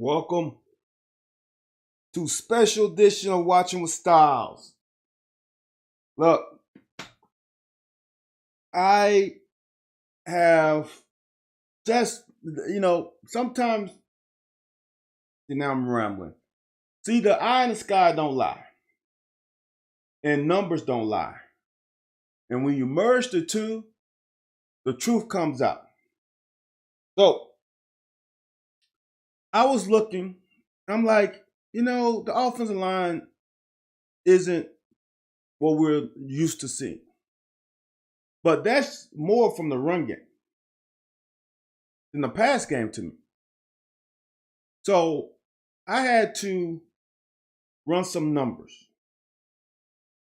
Welcome to special edition of Watching with Styles. Look, I have just, sometimes, now I'm rambling. See, the eye in the sky don't lie, and numbers don't lie. And when you merge the two, the truth comes out. So, I was looking, I'm like, the offensive line isn't what we're used to seeing. But that's more from the run game than the pass game to me. So I had to run some numbers.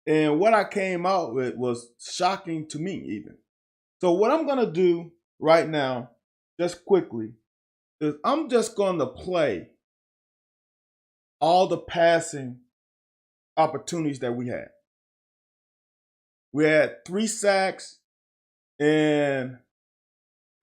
And what I came out with was shocking to me, even. So, what I'm going to do right now, just quickly, is I'm just going to play all the passing opportunities that we had. We had 3 sacks, and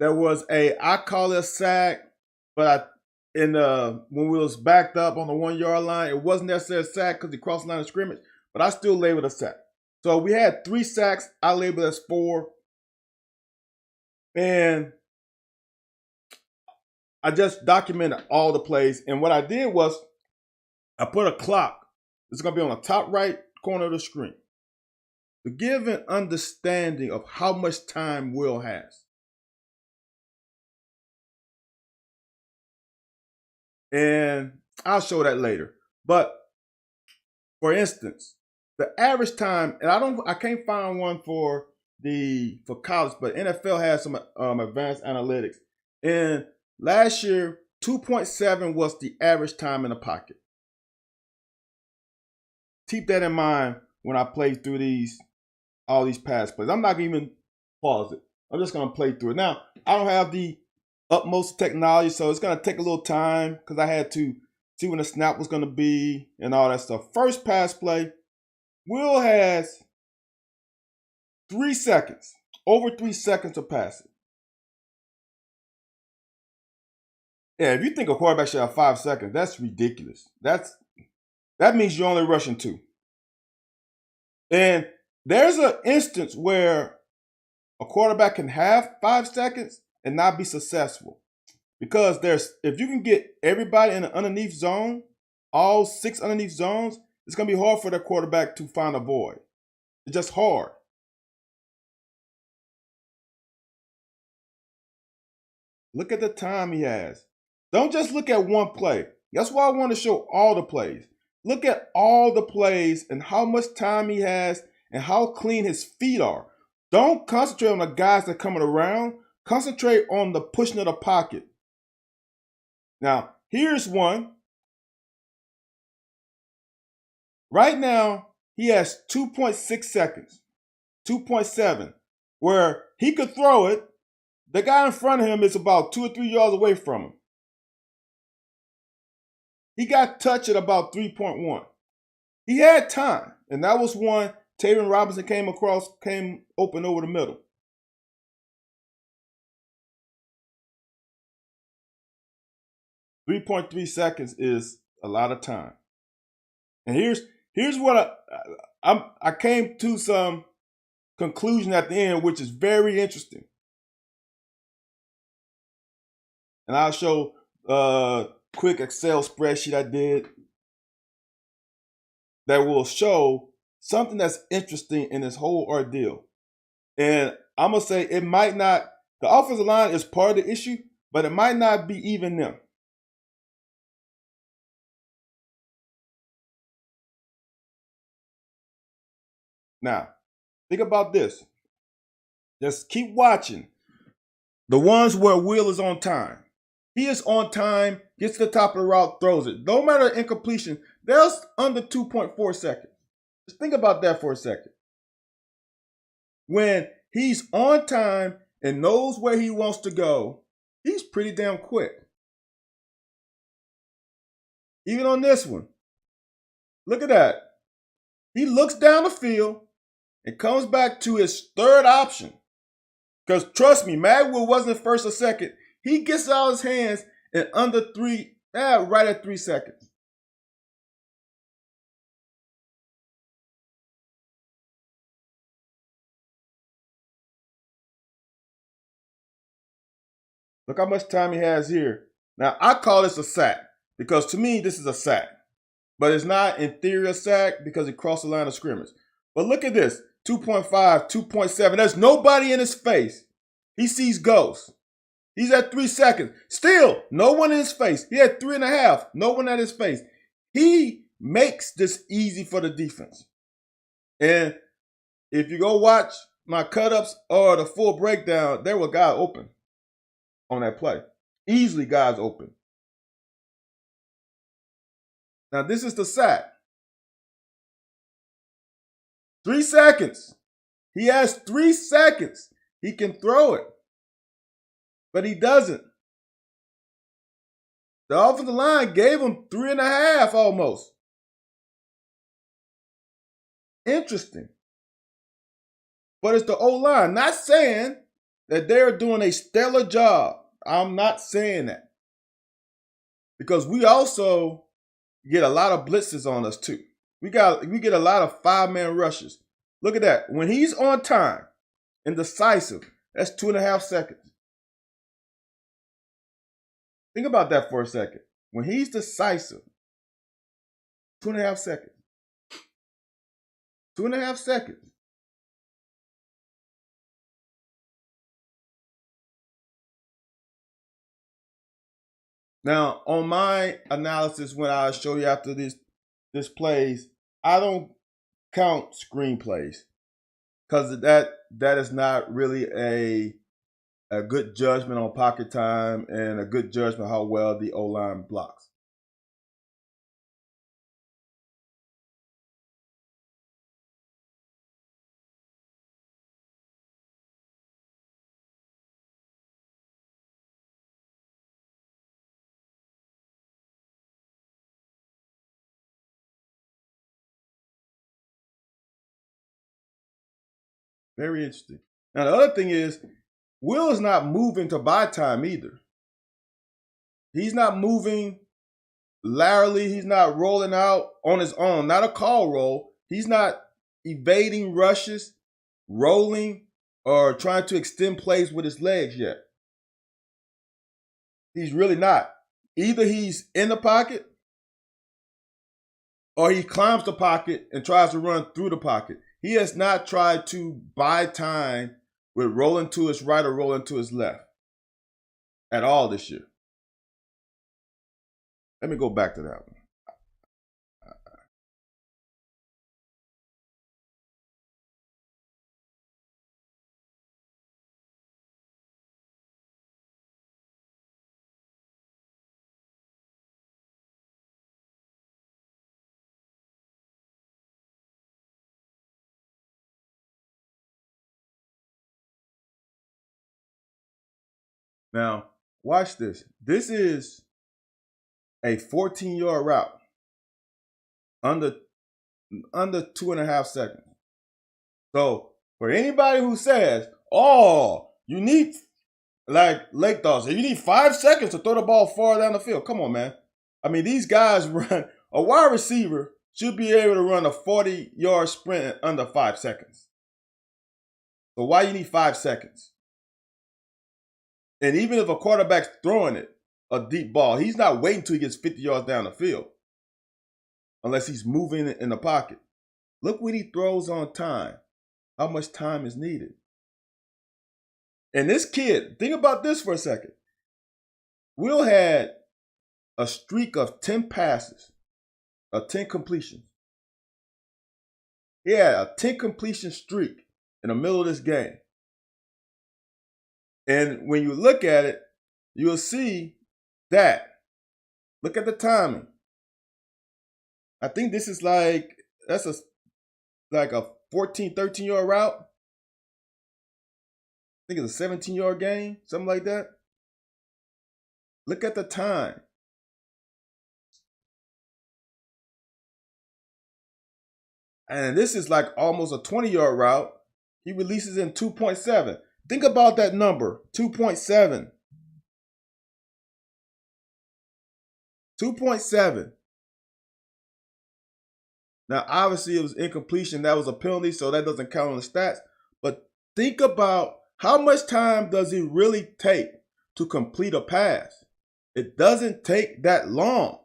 there was I call it a sack, but when we was backed up on the 1 yard line, it wasn't necessarily a sack because he crossed the line of scrimmage, but I still labeled a sack. So we had 3 sacks. I labeled as 4. And I just documented all the plays. And what I did was I put a clock. It's going to be on the top right corner of the screen to give an understanding of how much time Will has. And I'll show that later. But for instance, the average time, and I can't find one for college, but NFL has some advanced analytics. And last year, 2.7 was the average time in the pocket. Keep that in mind when I play through all these pass plays. I'm not going to even pause it. I'm just going to play through it. Now, I don't have the utmost technology, so it's going to take a little time because I had to see when the snap was going to be and all that stuff. First pass play, Will has 3 seconds, over 3 seconds of passing. Yeah, if you think a quarterback should have 5 seconds, that's ridiculous. That means you're only rushing 2. And there's an instance where a quarterback can have 5 seconds and not be successful. Because if you can get everybody in an underneath zone, all 6 underneath zones, it's going to be hard for the quarterback to find a void. It's just hard. Look at the time he has. Don't just look at one play. That's why I want to show all the plays. Look at all the plays and how much time he has and how clean his feet are. Don't concentrate on the guys that are coming around. Concentrate on the pushing of the pocket. Now, here's one. Right now, he has 2.6 seconds, 2.7, where he could throw it. The guy in front of him is about 2 or 3 yards away from him. He got touched at about 3.1. He had time, and that was one Taven Robinson came open over the middle. .3 is a lot of time. And here's what I came to some conclusion at the end, which is very interesting. And I'll show a quick Excel spreadsheet I did that will show something that's interesting in this whole ordeal. And I'm going to say it might not, the offensive line is part of the issue, but it might not be even them. Now, think about this. Just keep watching. The ones where Will is on time. He is on time, gets to the top of the route, throws it. No matter incompletion, that's under 2.4 seconds. Just think about that for a second. When he's on time and knows where he wants to go, he's pretty damn quick. Even on this one. Look at that. He looks down the field and comes back to his third option. Because trust me, Magwood wasn't first or second. He gets out of his hands in under right at 3 seconds. Look how much time he has here. Now, I call this a sack because to me, this is a sack. But it's not inferior sack because it crossed the line of scrimmage. But look at this, 2.5, 2.7. There's nobody in his face. He sees ghosts. He's at 3 seconds. Still, no one in his face. He had 3.5. No one at his face. He makes this easy for the defense. And if you go watch my cut-ups or the full breakdown, there were guys open on that play. Easily guys open. Now, this is the sack. 3 seconds. He has 3 seconds. He can throw it. But he doesn't. The offensive line gave him 3.5 almost. Interesting. But it's the O-line. Not saying that they're doing a stellar job. I'm not saying that. Because we also get a lot of blitzes on us too. We get a lot of 5-man rushes. Look at that. When he's on time and decisive, that's 2.5 seconds. Think about that for a second. When he's decisive, 2.5 seconds. 2.5 seconds. Now, on my analysis, when I show you after this plays, I don't count screenplays because that is not really a good judgment on pocket time and a good judgment how well the O-line blocks. Very interesting. Now, the other thing is, Will is not moving to buy time either. He's not moving laterally. He's not rolling out on his own. Not a call roll. He's not evading rushes, rolling, or trying to extend plays with his legs yet. He's really not. Either he's in the pocket or he climbs the pocket and tries to run through the pocket. He has not tried to buy time with rolling to his right or rolling to his left at all this year. Let me go back to that one. Now, watch this. This is a 14-yard route under 2.5 seconds. So for anybody who says, "Oh, you need," like Lake Dawg said, "You need 5 seconds to throw the ball far down the field." Come on, man. I mean, these guys run. A wide receiver should be able to run a 40-yard sprint in under 5 seconds. So why you need 5 seconds? And even if a quarterback's throwing it, a deep ball, he's not waiting until he gets 50 yards down the field unless he's moving in the pocket. Look what he throws on time, how much time is needed. And this kid, think about this for a second. Will had a streak of 10 passes, 10 completions. He had a 10 completion streak in the middle of this game. And when you look at it, you'll see that. Look at the timing. I think this is like a 14, 13-yard route. I think it's a 17-yard game, something like that. Look at the time. And this is like almost a 20-yard route. He releases in 2.7. Think about that number, 2.7. 2.7. Now, obviously, it was incompletion. That was a penalty, so that doesn't count on the stats. But think about how much time does it really take to complete a pass? It doesn't take that long.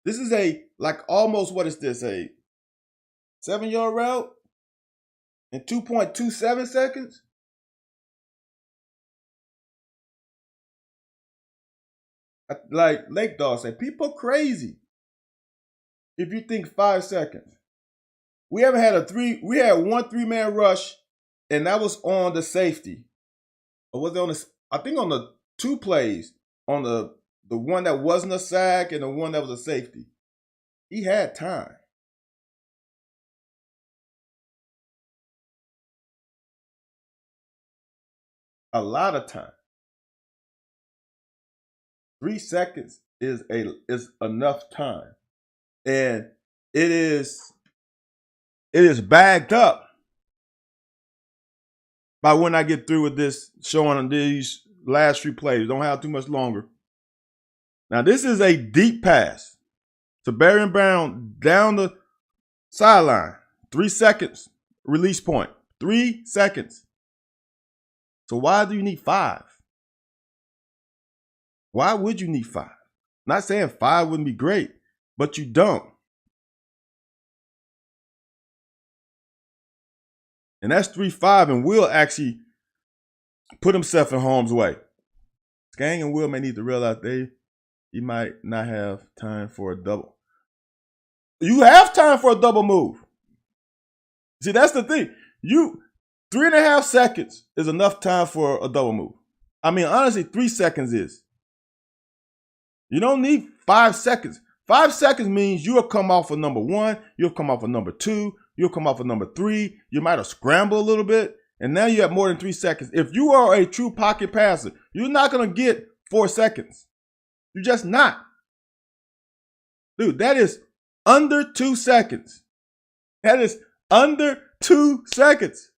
This is what is this, a 7-yard route in 2.27 seconds? Like Lake Dawg said, people crazy if you think 5 seconds. We haven't had we had one 3-man rush, and that was on the safety. Or was it on I think on the 2 plays, on the one that wasn't a sack and the one that was a safety. He had time. A lot of time. 3 seconds is enough time. And it is bagged up by when I get through with this, showing these last 3 plays. Don't have too much longer. Now, this is a deep pass to Barion Brown down the sideline. 3 seconds release point. 3 seconds. So why do you need 5? Why would you need 5? Not saying 5 wouldn't be great, but you don't. And that's 3-5, and Will actually put himself in harm's way. Skang and Will may need to realize he might not have time for a double. You have time for a double move. See, that's the thing. 3.5 seconds is enough time for a double move. I mean, honestly, 3 seconds is. You don't need 5 seconds. 5 seconds means you'll come off of number 1, you'll come off of number 2, you'll come off of number 3, you might have scrambled a little bit, and now you have more than 3 seconds. If you are a true pocket passer, you're not going to get 4 seconds. You're just not. Dude, that is under 2 seconds. That is under 2 seconds.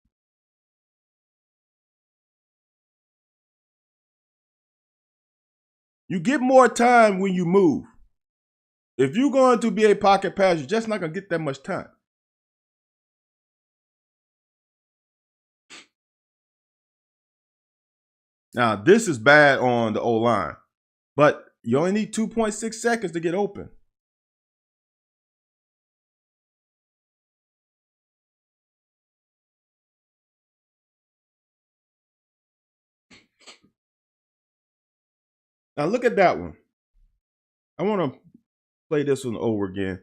You get more time when you move. If you're going to be a pocket passer, you're just not going to get that much time. Now, this is bad on the O-line, but you only need 2.6 seconds to get open. Now, look at that one. I want to play this one over again.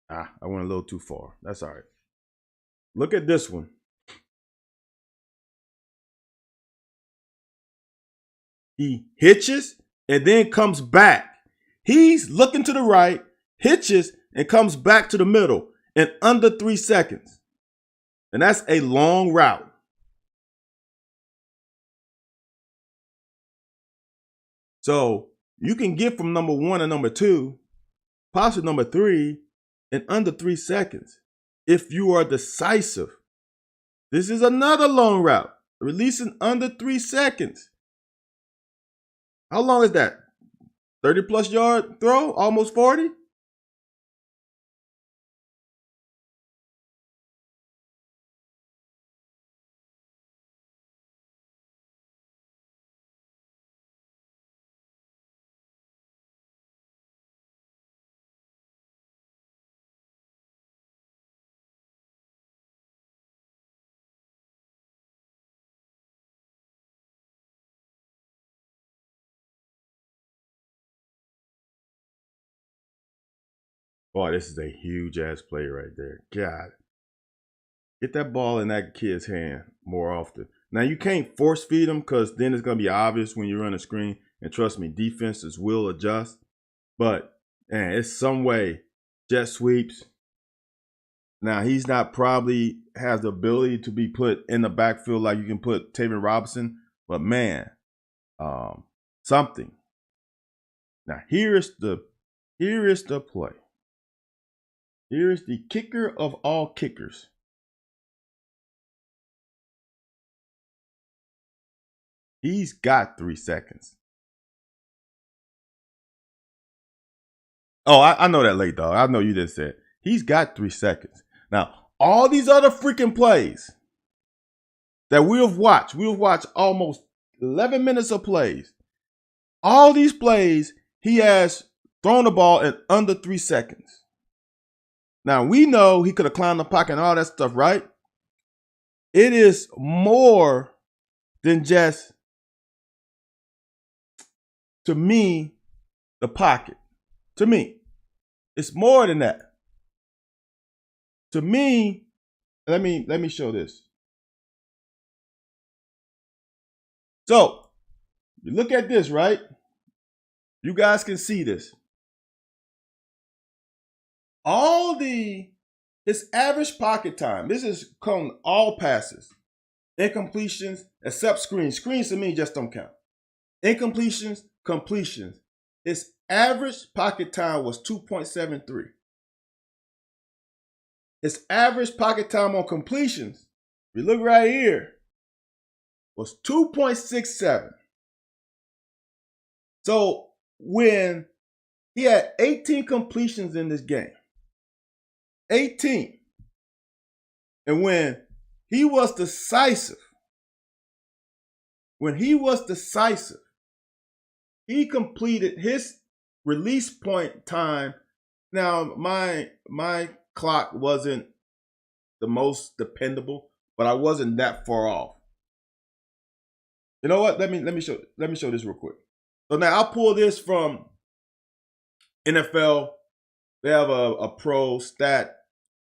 I went a little too far. That's all right. Look at this one. He hitches and then comes back. He's looking to the right, hitches, and comes back to the middle in under 3 seconds. And that's a long route. So you can get from number 1 to number 2, possibly number 3, in under 3 seconds if you are decisive. This is another long route, releasing under 3 seconds. How long is that? 30-plus yard throw? Almost 40? Boy, this is a huge ass play right there. God. Get that ball in that kid's hand more often. Now, you can't force feed them because then it's going to be obvious when you run a screen. And trust me, defenses will adjust. But, man, it's some way. Jet sweeps. Now, he's not probably has the ability to be put in the backfield like you can put Taven Robinson. But, man, something. Now, here is the play. Here is the kicker of all kickers. He's got 3 seconds. Oh, I know that, late dog. I know you didn't say it. He's got 3 seconds. Now, all these other freaking plays that we've watched almost 11 minutes of plays. All these plays, he has thrown the ball in under 3 seconds. Now, we know he could have climbed the pocket and all that stuff, right? It is more than just, to me, the pocket. To me, it's more than that. To me, let me show this. So, you look at this, right? You guys can see this. His average pocket time, this is calling all passes, incompletions, except screens. Screens to me just don't count. Incompletions, completions. His average pocket time was 2.73. His average pocket time on completions, if you look right here, was 2.67. So when he had 18 completions in this game, 18. And when he was decisive, he completed his release point time. Now, my clock wasn't the most dependable, but I wasn't that far off. You know what? Let me show this real quick. So now I'll pull this from NFL. They have a pro stat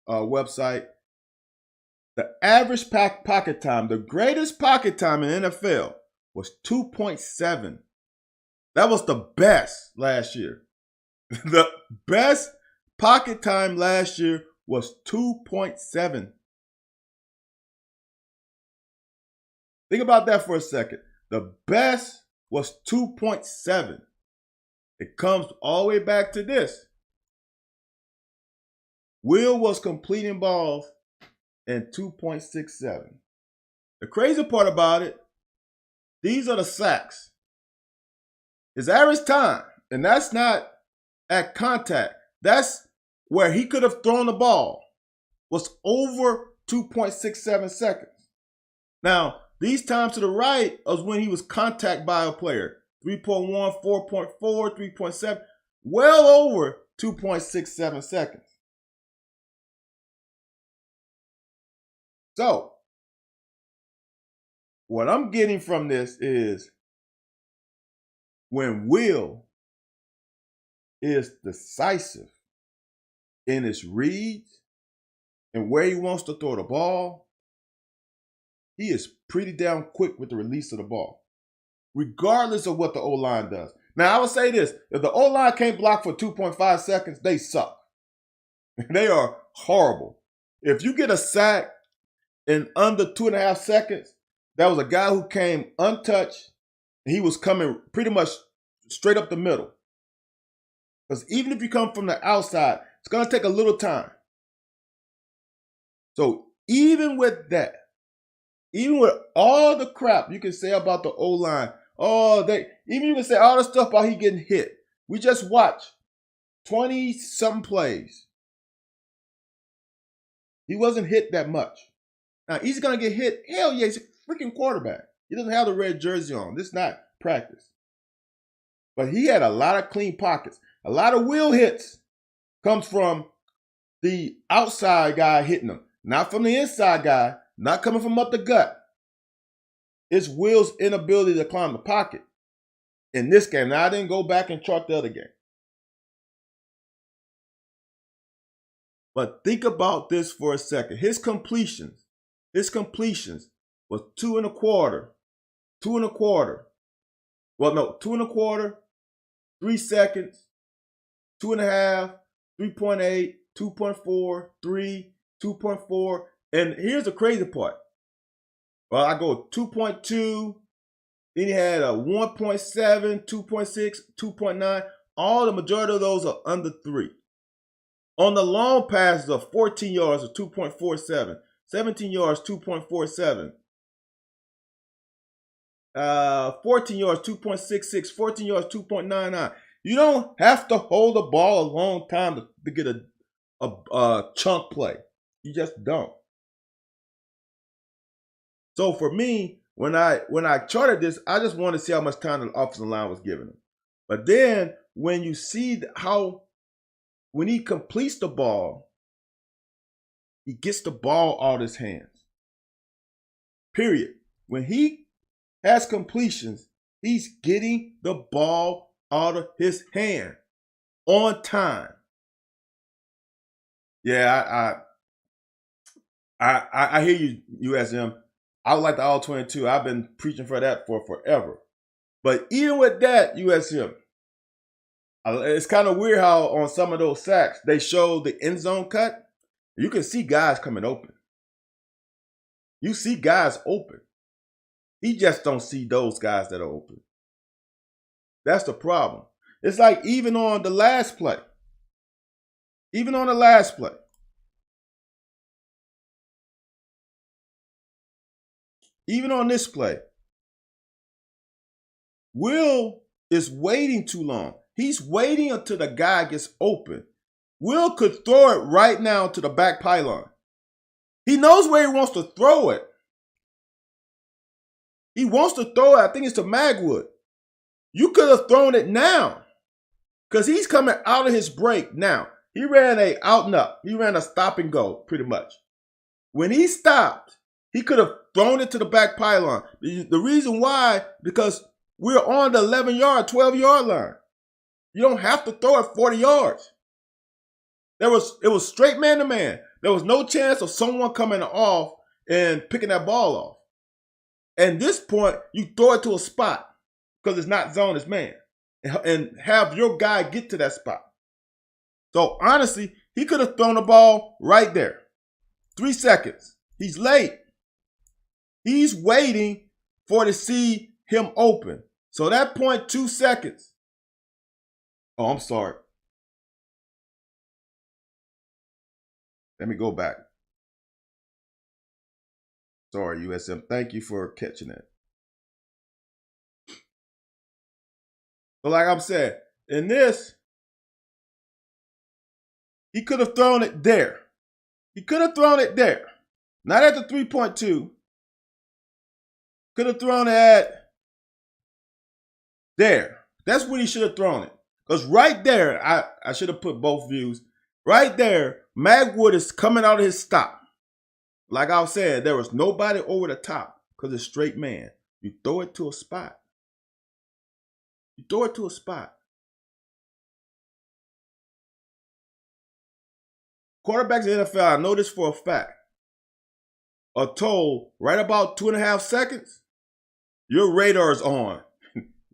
website. The average pocket time, the greatest pocket time in NFL was 2.7. That was the best last year. The best pocket time last year was 2.7. Think about that for a second. The best was 2.7. It comes all the way back to this. Will was completing balls in 2.67. The crazy part about it, these are the sacks. His average time, and that's not at contact. That's where he could have thrown the ball, was over 2.67 seconds. Now, these times to the right was when he was contacted by a player. 3.1, 4.4, 3.7, well over 2.67 seconds. So, what I'm getting from this is when Will is decisive in his reads and where he wants to throw the ball, he is pretty damn quick with the release of the ball, regardless of what the O-line does. Now, I would say this. If the O-line can't block for 2.5 seconds, they suck. They are horrible. If you get a sack in under 2.5 seconds, that was a guy who came untouched. He was coming pretty much straight up the middle. Because even if you come from the outside, it's going to take a little time. So even with that, even with all the crap you can say about the O-line, even you can say all the stuff about he getting hit. We just watched 20-something plays. He wasn't hit that much. Now, he's going to get hit. Hell yeah, he's a freaking quarterback. He doesn't have the red jersey on. This is not practice. But he had a lot of clean pockets. A lot of wheel hits comes from the outside guy hitting him. Not from the inside guy. Not coming from up the gut. It's Will's inability to climb the pocket in this game. Now, I didn't go back and chart the other game. But think about this for a second. His completions was 2.25. 2.25. Well, no, 2.25, 3 seconds, 2.5, 3.8, 2.4, 3, 2.4. And here's the crazy part. Well, I go 2.2, then he had a 1.7, 2.6, 2.9. All the majority of those are under 3. On the long passes of 14 yards of 2.47, 17 yards 2.47, 14 yards 2.66, 14 yards 2.99. You don't have to hold the ball a long time to get a chunk play. You just don't. So for me, when I charted this, I just wanted to see how much time the offensive line was giving him. But then when you see when he completes the ball, he gets the ball out of his hands. Period. When he has completions, he's getting the ball out of his hand on time. Yeah, I hear you, USM. I like the All-22. I've been preaching for that for forever. But even with that, USM, it's kind of weird how on some of those sacks, they show the end zone cut. You can see guys coming open. You see guys open. He just don't see those guys that are open. That's the problem. It's like even on the last play. Even on the last play. Even on this play. Will is waiting too long. He's waiting until the guy gets open. Will could throw it right now to the back pylon. He knows where he wants to throw it. He wants to throw it, I think it's to Magwood. You could have thrown it now because he's coming out of his break now. He ran a out and up. He ran a stop and go pretty much. When he stopped, he could have thrown it to the back pylon. The reason why, because we're on the 11-yard, 12-yard line. You don't have to throw it 40 yards. It was straight man-to-man. There was no chance of someone coming off and picking that ball off. At this point, you throw it to a spot because it's not zone, it's man. And have your guy get to that spot. So honestly, he could have thrown the ball right there. 3 seconds. He's late. He's waiting to see him open. So that point, 2 seconds. Oh, I'm sorry. Let me go back. Sorry, USM. Thank you for catching that. So like I'm saying, in this, he could have thrown it there. He could have thrown it there. Not at the 3.2. Could have thrown it at there. That's when he should have thrown it. Because right there, I should have put both views. Right there, Magwood is coming out of his stop. Like I was saying, there was nobody over the top because it's straight man. You throw it to a spot. You throw it to a spot. Quarterbacks in the NFL, I know this for a fact, are told right about 2.5 seconds, your radar's on.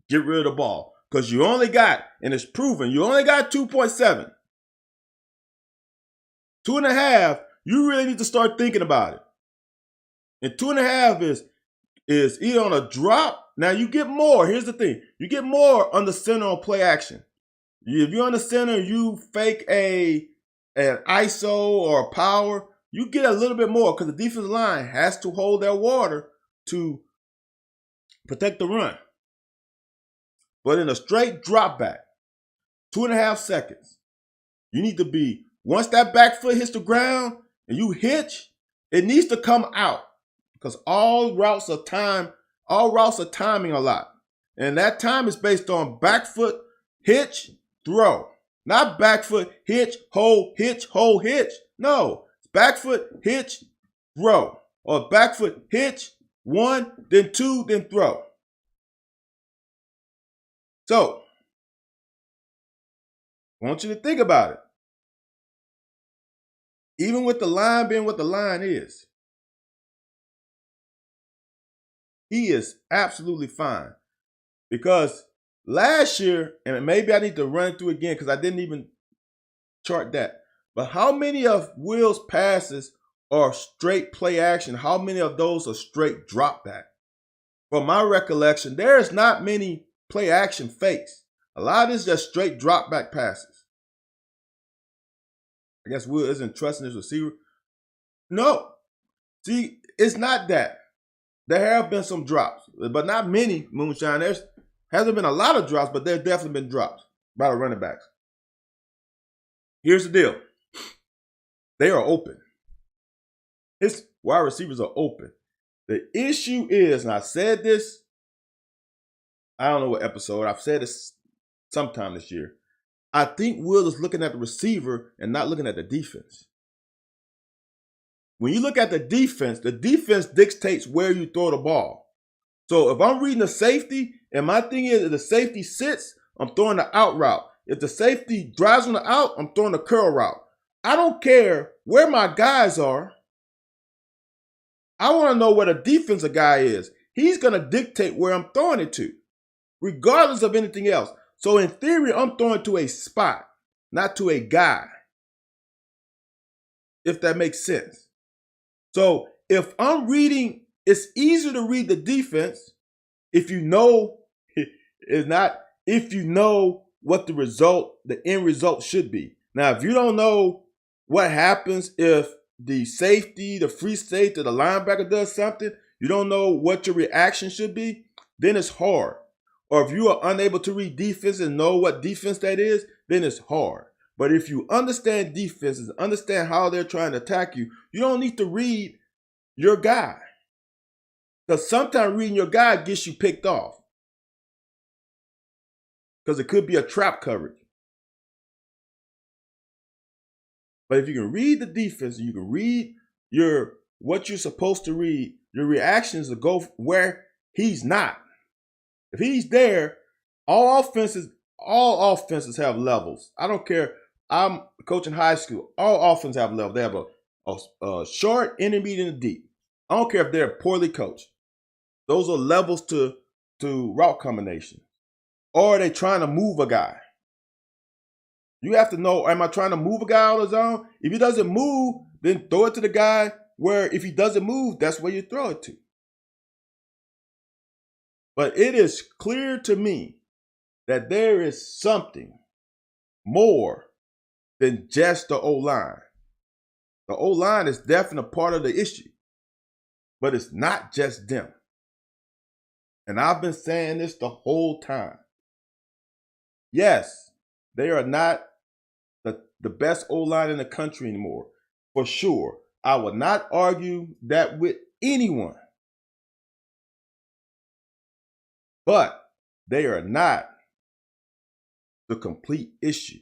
Get rid of the ball. Because you only got, and it's proven, you only got 2.7. 2.5, you really need to start thinking about it. And 2.5 is is either on a drop. Now you get more. Here's the thing. You get more on the center on play action. If you're on the center, you fake an ISO or a power, you get a little bit more because the defensive line has to hold their water to protect the run. But in a straight drop back, 2.5 seconds, you need to be, once that back foot hits the ground and you hitch, it needs to come out because all routes are timing a lot. And that time is based on back foot, hitch, throw. Not back foot, hitch, hold, hitch, hold, hitch. No, it's back foot, hitch, throw. Or back foot, hitch, 1, then 2, then throw. So, I want you to think about it. Even with the line being what the line is, he is absolutely fine. Because last year, and maybe I need to run it through again because I didn't even chart that. But how many of Will's passes are straight play action? How many of those are straight drop back? From my recollection, there's not many play action fakes. A lot of this is just straight drop back passes. I guess Will isn't trusting his receiver. No. See, it's not that. There have been some drops, but not many, Moonshine. There hasn't been a lot of drops, but there's definitely been drops by the running backs. Here's the deal. They are open. His wide receivers are open. The issue is, and I said this, I don't know what episode, I've said this sometime this year. I think Will is looking at the receiver and not looking at the defense. When you look at the defense dictates where you throw the ball. So if I'm reading the safety, and my thing is if the safety sits, I'm throwing the out route. If the safety drives on the out, I'm throwing the curl route. I don't care where my guys are. I want to know where the defensive guy is. He's going to dictate where I'm throwing it to, regardless of anything else. So in theory, I'm throwing to a spot, not to a guy, if that makes sense. So if I'm reading, it's easier to read the defense if you know what the end result should be. Now, if you don't know what happens if the safety, the free safety, the linebacker does something, you don't know what your reaction should be, then it's hard. Or if you are unable to read defense and know what defense that is, then it's hard. But if you understand defenses, understand how they're trying to attack you, you don't need to read your guy. Because sometimes reading your guy gets you picked off. Because it could be a trap coverage. But if you can read the defense, you can read what you're supposed to read, your reactions will go where he's not. If he's there, all offenses have levels. I don't care. I'm coaching high school. All offenses have levels. They have a short, intermediate, and deep. I don't care if they're poorly coached. Those are levels to route combination. Or are they trying to move a guy? You have to know, am I trying to move a guy out of the zone? If he doesn't move, then throw it to the guy where if he doesn't move, that's where you throw it to. But it is clear to me that there is something more than just the O-line. The O-line is definitely a part of the issue, but it's not just them. And I've been saying this the whole time. Yes, they are not the best O-line in the country anymore, for sure. I would not argue that with anyone. But they are not the complete issue.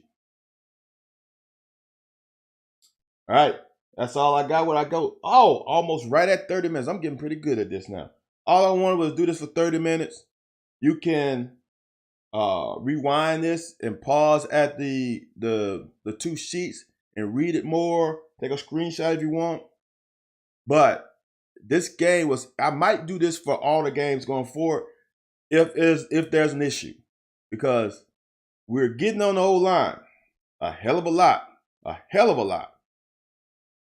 All right, that's all I got. When I go, almost right at 30 minutes. I'm getting pretty good at this now. All I wanted was do this for 30 minutes. You can rewind this and pause at the two sheets and read it more. Take a screenshot if you want. But this game I might do this for all the games going forward if there's an issue, because we're getting on the whole line a hell of a lot,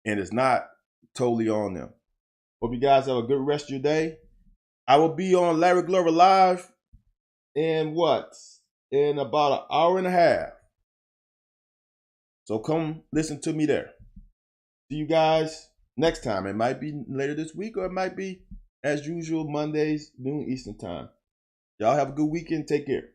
and it's not totally on them. Hope you guys have a good rest of your day. I will be on Larry Glover Live in what? In about an hour and a half. So come listen to me there. See you guys next time. It might be later this week, or it might be as usual Mondays, noon Eastern time. Y'all have a good weekend. Take care.